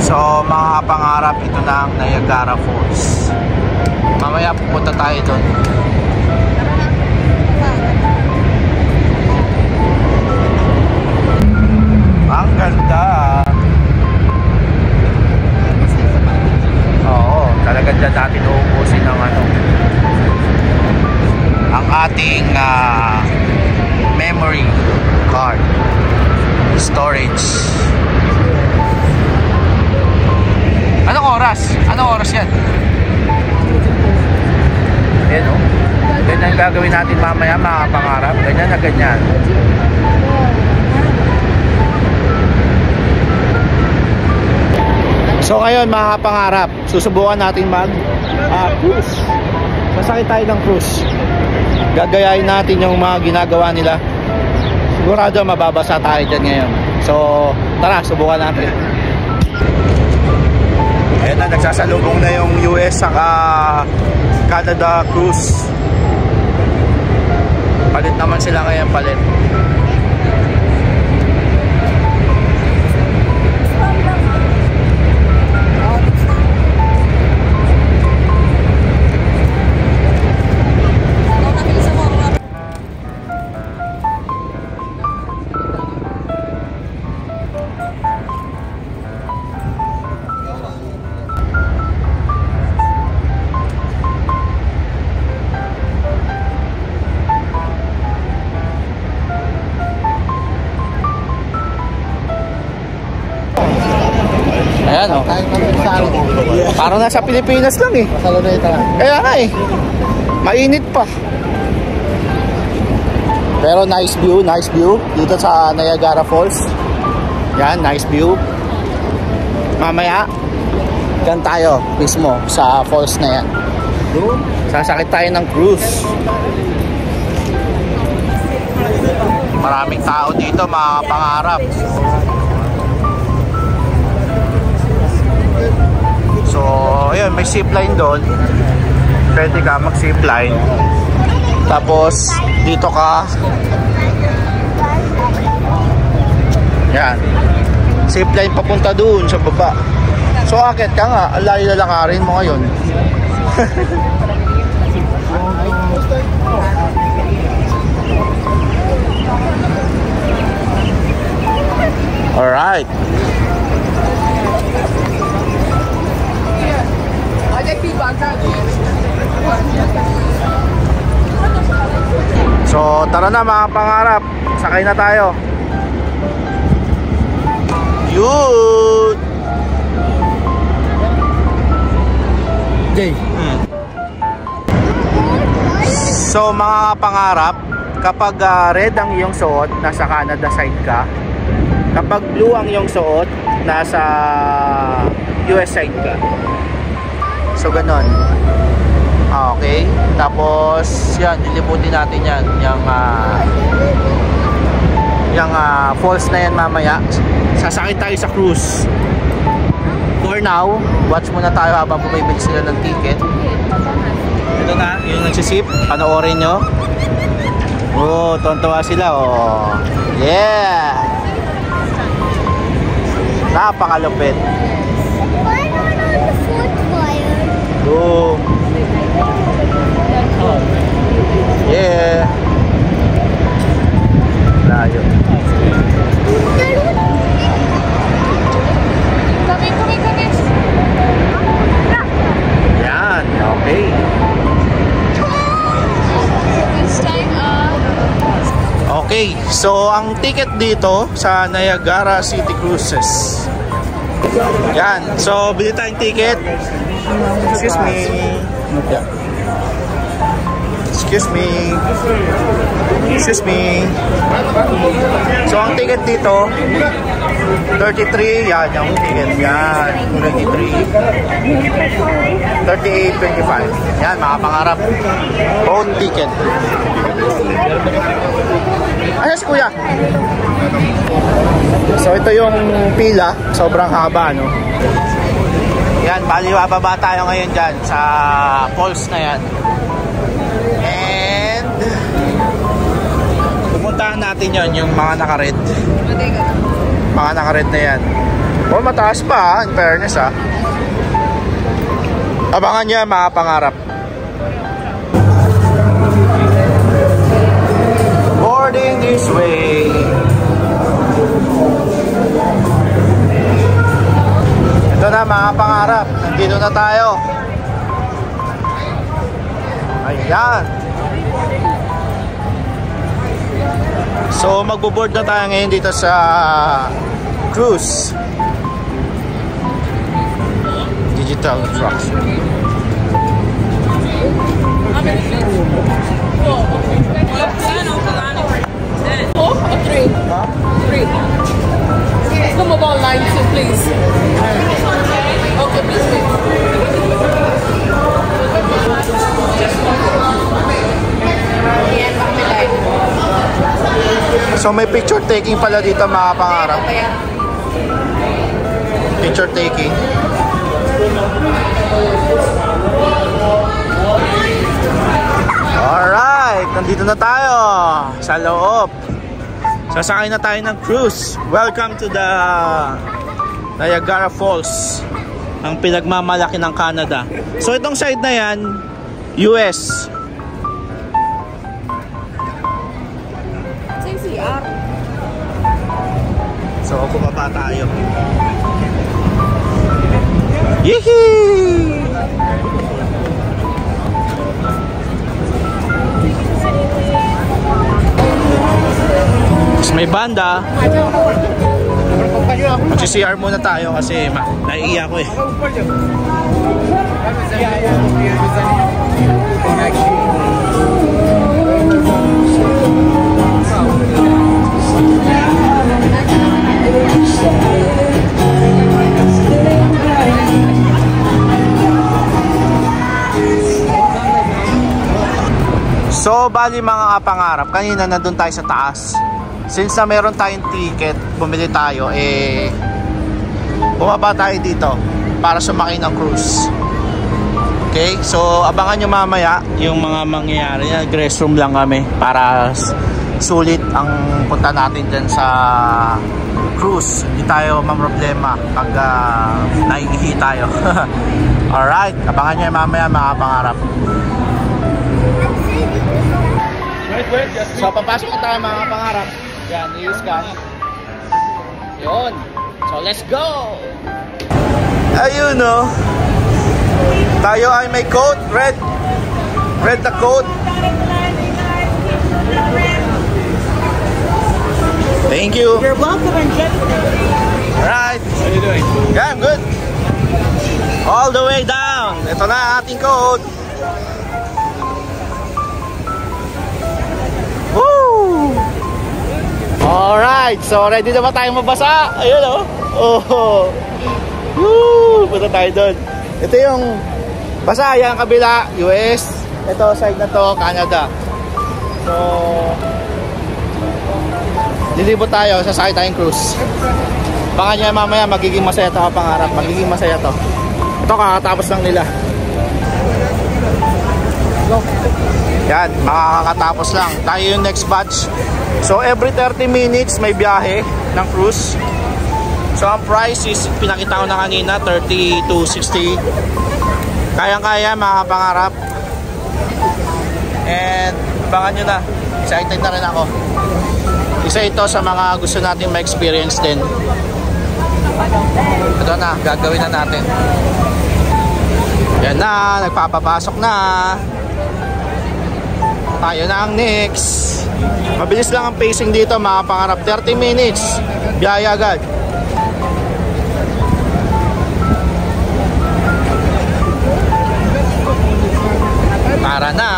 So mga pangarap, ito na ang Niagara Falls. Mamaya pupunta tayo doon. Ang ganda. Oo, talagang dyan natin uubusin ng ang ating memory card storage. Anong oras? Anong oras yan? Ayan o. Ganyan gagawin natin mamaya mga pangarap. Ganyan na ganyan. So ngayon mga pangarap, susubukan natin cruise. Sasakay tayo ng cruise. Gagayahin natin yung mga ginagawa nila. Sigurado mababasa tayo dyan ngayon. So tara, subukan natin. Ayan na, nagsasalubong na yung US saka Canada cruise. Palit naman sila ngayon, palit. Ayan o. Parang nasa Pilipinas lang eh. Kaya nga eh. Mainit pa. Pero nice view dito sa Niagara Falls. Yan, nice view. Mamaya yan tayo mismo sa falls na yan. Sasakit tayo ng cruise. Maraming tao dito mga pangarap. So, ayun, may zipline doon. Pwede ka mag-zipline. Tapos, dito ka. Yan. Zipline papunta doon sa baba. So, akit ka nga. Layo lalakarin mo ngayon. Alright. So tara na mga pangarap, sakay na tayo. Yun. So mga pangarap, kapag red ang iyong suot, nasa Canada side ka. Kapag blue ang iyong suot, nasa US side ka. So ganon. Okay, tapos yan, lilibutin natin yan yung falls na yan mamaya. Sasakay tayo sa cruise. For now, watch muna tayo habang bumibili sila ng ticket. Ito na, yung nagsisip, panoorin nyo. Oh, tontawa sila. Oh, yeah, napakalupit. Oh. Yeah. Layo. Yan, okay. Okay, so ang ticket dito sa Niagara City Cruises. Yan, so bili tayong ticket. Excuse me. Excuse me. Excuse me. So ang ticket dito 33, yan yung ticket. Yan, 33 38.25. Yan mga pangarap. Own ticket. Ayos kuya. So ito yung pila, sobrang haba no. Yan, bali bababa tayo ngayon dyan sa falls na yan. And pupuntahan natin yon yung mga naka-red. Mga naka-red na yan. Oh, mataas pa in fairness Abangan niya mga pangarap. Boarding this way. Ito na mga pangarap. Nandito na tayo. Ayan. So magbo-board na tayo ngayon dito sa cruise. Digital attraction. Oh, a three. Huh? Three. Let's come about line two, please. Okay, please wait. So may picture taking pala dito mga pangarap. Picture taking. Alright, nandito na tayo sa loob. Sasakay na tayo ng cruise. Welcome to the Niagara Falls, ang pinagmamalaki ng Canada. So itong side na yan, US. So bumaba tayo. Yehey! May banda. Mag-CR muna tayo kasi naiiyak ko So bali mga kapangarap, kanina nandun tayo sa taas. Since na meron tayong ticket, bumili tayo, bumaba tayo dito para sumakay ng cruise. Okay, so abangan nyo mamaya yung mga mangyayari. Restroom lang kami para sulit ang punta natin dyan sa cruise. Hindi tayo mamroblema pag naiihi tayo. Alright, abangan nyo mamaya mga pangarap. So papasok na tayo mga pangarap. Yan, i-scan. Yun. So let's go! Ayun no. Tayo ay may code. Red. Red the code. Thank you. You're welcome and gentlemen. Alright. How are you doing? Yeah, I'm good. All the way down. Ito na ang ating code. Woo! Alright, so ready na ba tayong mabasa? Ayun oh. Woo! Punta tayo doon. Ito yung basa, yan kabila, US. Ito, side na to, Canada. So lilibot tayo, sasakay tayong cruise. Baka niya mamaya magiging masaya to, pangarap. Magiging masaya to. Ito, kakatapos lang nila. Yan, makakatapos lang. Tayo yung next batch. So every 30 minutes may biyahe ng cruise. So ang price is, pinakita ko na kanina, 30 to 60. Kayang-kaya mga pangarap. And abangan nyo na, excited na rin ako. Isa ito sa mga gusto natin ma-experience din. Ito na, gagawin na natin. Yan na, nagpapapasok na. Tayo na ang next. Mabilis lang ang pacing dito mga pangarap. 30 minutes, biyaya agad. Tara na.